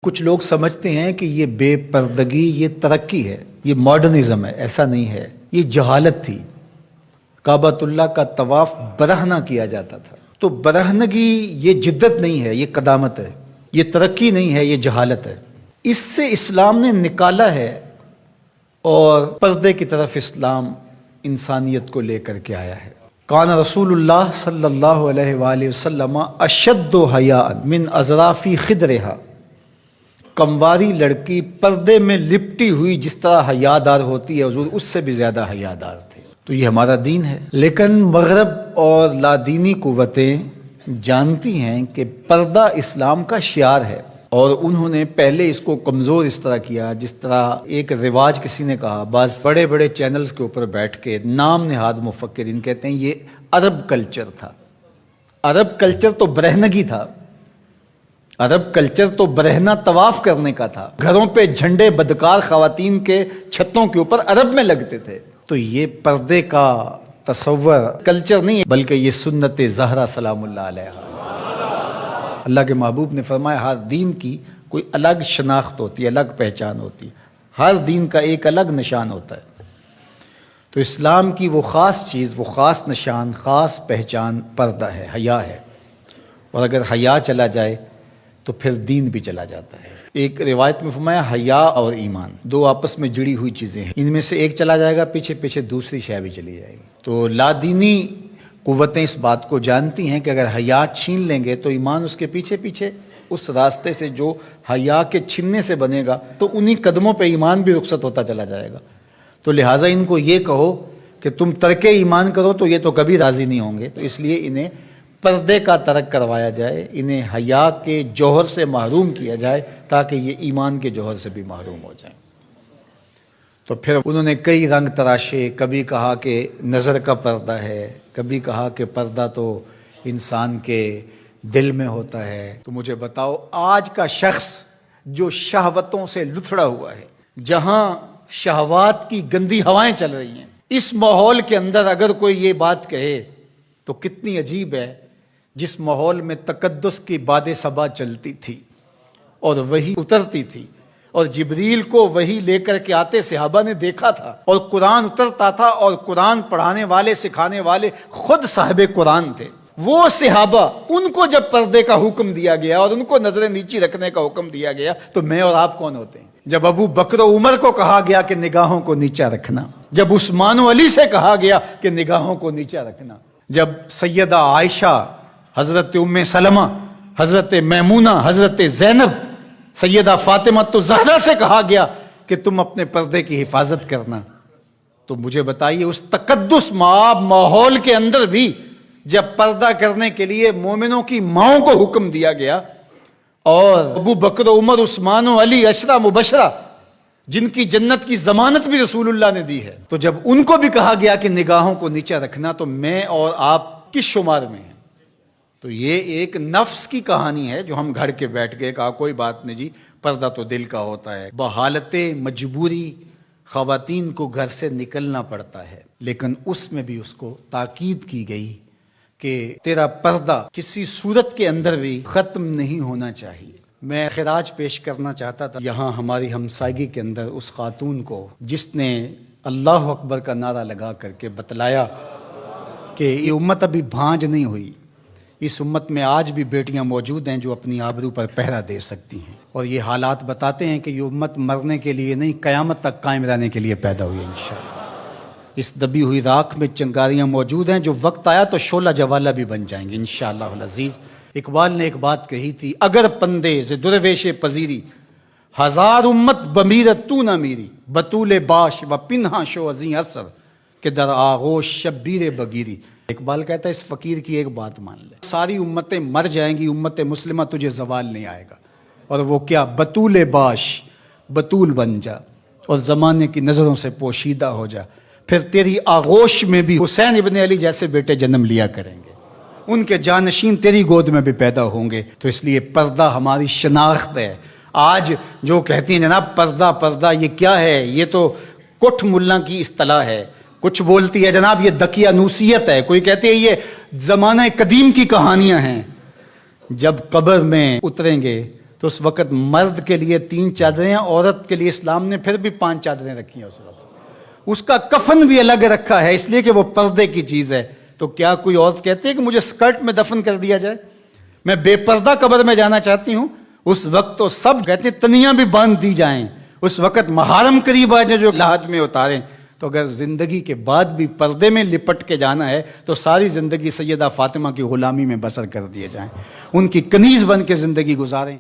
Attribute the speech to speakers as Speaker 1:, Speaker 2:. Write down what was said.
Speaker 1: کچھ لوگ سمجھتے ہیں کہ یہ بے پردگی یہ ترقی ہے، یہ ماڈرنزم ہے۔ ایسا نہیں ہے، یہ جہالت تھی۔ کعبۃ اللہ کا طواف برہنہ کیا جاتا تھا، تو برہنگی یہ جدت نہیں ہے، یہ قدامت ہے، یہ ترقی نہیں ہے، یہ جہالت ہے۔ اس سے اسلام نے نکالا ہے، اور پردے کی طرف اسلام انسانیت کو لے کر کے آیا ہے۔ کان رسول اللہ صلی اللہ علیہ وآلہ وسلم اشد حیاء من اظراف خدرہا، کمواری لڑکی پردے میں لپٹی ہوئی جس طرح حیادار ہوتی ہے، حضور اس سے بھی زیادہ حیادار تھے۔ تو یہ ہمارا دین ہے، لیکن مغرب اور لادینی قوتیں جانتی ہیں کہ پردہ اسلام کا شعار ہے، اور انہوں نے پہلے اس کو کمزور اس طرح کیا، جس طرح ایک رواج کسی نے کہا، بعض بڑے بڑے چینلز کے اوپر بیٹھ کے نام نہاد مفکرین کہتے ہیں یہ عرب کلچر تھا۔ عرب کلچر تو برہنگی تھا، عرب کلچر تو برہنہ طواف کرنے کا تھا، گھروں پہ جھنڈے بدکار خواتین کے چھتوں کے اوپر عرب میں لگتے تھے۔ تو یہ پردے کا تصور کلچر نہیں ہے، بلکہ یہ سنت زہرا سلام اللہ علیہا۔ اللہ کے محبوب نے فرمایا ہر دین کی کوئی الگ شناخت ہوتی ہے، الگ پہچان ہوتی ہے، ہر دین کا ایک الگ نشان ہوتا ہے۔ تو اسلام کی وہ خاص چیز، وہ خاص نشان، خاص پہچان پردہ ہے، حیا ہے، اور اگر حیا چلا جائے تو پھر دین بھی چلا جاتا ہے۔ ایک روایت میں فرمایا حیا اور ایمان دو آپس میں جڑی ہوئی چیزیں ہیں، ان میں سے ایک چلا جائے گا پیچھے پیچھے دوسری شے بھی چلی جائے گی۔ تو لادینی قوتیں اس بات کو جانتی ہیں کہ اگر حیا چھین لیں گے تو ایمان اس کے پیچھے پیچھے اس راستے سے جو حیا کے چھننے سے بنے گا، تو انہی قدموں پہ ایمان بھی رخصت ہوتا چلا جائے گا۔ تو لہٰذا ان کو یہ کہو کہ تم ترک ایمان کرو تو یہ تو کبھی راضی نہیں ہوں گے، تو اس لیے انہیں پردے کا ترک کروایا جائے، انہیں حیا کے جوہر سے محروم کیا جائے تاکہ یہ ایمان کے جوہر سے بھی محروم ہو جائیں۔ تو پھر انہوں نے کئی رنگ تراشے، کبھی کہا کہ نظر کا پردہ ہے، کبھی کہا کہ پردہ تو انسان کے دل میں ہوتا ہے۔ تو مجھے بتاؤ آج کا شخص جو شہوتوں سے لتھڑا ہوا ہے، جہاں شہوات کی گندی ہوائیں چل رہی ہیں، اس ماحول کے اندر اگر کوئی یہ بات کہے تو کتنی عجیب ہے، جس ماحول میں تقدس کی باد صبا چلتی تھی اور وحی اترتی تھی، اور جبریل کو وحی لے کر کے آتے صحابہ نے دیکھا تھا، اور قرآن اترتا تھا، اور قرآن پڑھانے والے سکھانے والے خود صاحب قرآن تھے، وہ صحابہ، ان کو جب پردے کا حکم دیا گیا اور ان کو نظریں نیچی رکھنے کا حکم دیا گیا، تو میں اور آپ کون ہوتے ہیں؟ جب ابو بکر و عمر کو کہا گیا کہ نگاہوں کو نیچا رکھنا، جب عثمان و علی سے کہا گیا کہ نگاہوں کو نیچا رکھنا، جب سیدہ عائشہ، حضرت ام سلمہ، حضرت میمونہ، حضرت زینب، سیدہ فاطمہ تو زہرا سے کہا گیا کہ تم اپنے پردے کی حفاظت کرنا، تو مجھے بتائیے اس تقدس مآب ماحول کے اندر بھی جب پردہ کرنے کے لیے مومنوں کی ماؤں کو حکم دیا گیا، اور ابو بکر و عمر، عثمان و علی، عشرہ مبشرہ، جن کی جنت کی ضمانت بھی رسول اللہ نے دی ہے، تو جب ان کو بھی کہا گیا کہ نگاہوں کو نیچا رکھنا، تو میں اور آپ کس شمار میں ہیں؟ تو یہ ایک نفس کی کہانی ہے جو ہم گھڑ کے بیٹھ گئے، کہا کوئی بات نہیں جی، پردہ تو دل کا ہوتا ہے۔ بحالت مجبوری خواتین کو گھر سے نکلنا پڑتا ہے، لیکن اس میں بھی اس کو تاکید کی گئی کہ تیرا پردہ کسی صورت کے اندر بھی ختم نہیں ہونا چاہیے۔ میں خراج پیش کرنا چاہتا تھا یہاں ہماری ہمسائیگی کے اندر اس خاتون کو جس نے اللہ اکبر کا نعرہ لگا کر کے بتلایا کہ یہ امت ابھی بھانج نہیں ہوئی، اس امت میں آج بھی بیٹیاں موجود ہیں جو اپنی آبرو پر پہرا دے سکتی ہیں، اور یہ حالات بتاتے ہیں کہ یہ امت مرنے کے لیے نہیں، قیامت تک قائم رہنے کے لیے پیدا ہوئی ہے انشاءاللہ۔ اس دبی ہوئی راکھ میں چنگاریاں موجود ہیں، جو وقت آیا تو شعلہ جوالہ بھی بن جائیں گے انشاءاللہ العزیز۔ اقبال نے ایک بات کہی تھی، اگر پندے ز درویش پذیری، ہزار امت بمیرت تو نہ میری، بطول باش و پنہا شو ازیں اثر کہ در آغوش شبیر بگیری۔ اقبال کہتا ہے اس فقیر کی ایک بات مان لے، ساری امتیں مر جائیں گی، امت مسلمہ تجھے زوال نہیں آئے گا، اور وہ کیا؟ بطول باش، بطول بن جا اور زمانے کی نظروں سے پوشیدہ ہو جا، پھر تیری آغوش میں بھی حسین ابن علی جیسے بیٹے جنم لیا کریں گے، ان کے جانشین تیری گود میں بھی پیدا ہوں گے۔ تو اس لیے پردہ ہماری شناخت ہے۔ آج جو کہتی ہیں جناب پردہ پردہ، یہ کیا ہے؟ یہ تو کٹھ ملا کی اصطلاح ہے۔ کچھ بولتی ہے جناب یہ دقیانوسیت ہے، کوئی کہتی ہے یہ زمانہ قدیم کی کہانیاں ہیں۔ جب قبر میں اتریں گے تو اس وقت مرد کے لیے 3 چادریں، عورت کے لیے اسلام نے پھر بھی 5 چادریں رکھی ہیں اس وقت. اس کا کفن بھی الگ رکھا ہے، اس لیے کہ وہ پردے کی چیز ہے. تو کیا کوئی عورت کہتی ہے کہ مجھے اسکرٹ میں دفن کر دیا جائے، میں بے پردہ قبر میں جانا چاہتی ہوں؟ اس وقت تو سب کہتے ہیں تنیاں بھی باندھ دی جائیں، اس وقت محارم قریب آ جائیں جو لحاظ میں اتاریں. تو اگر زندگی کے بعد بھی پردے میں لپٹ کے جانا ہے تو ساری زندگی سیدہ فاطمہ کی غلامی میں بسر کر دیے جائیں، ان کی کنیز بن کے زندگی گزاریں.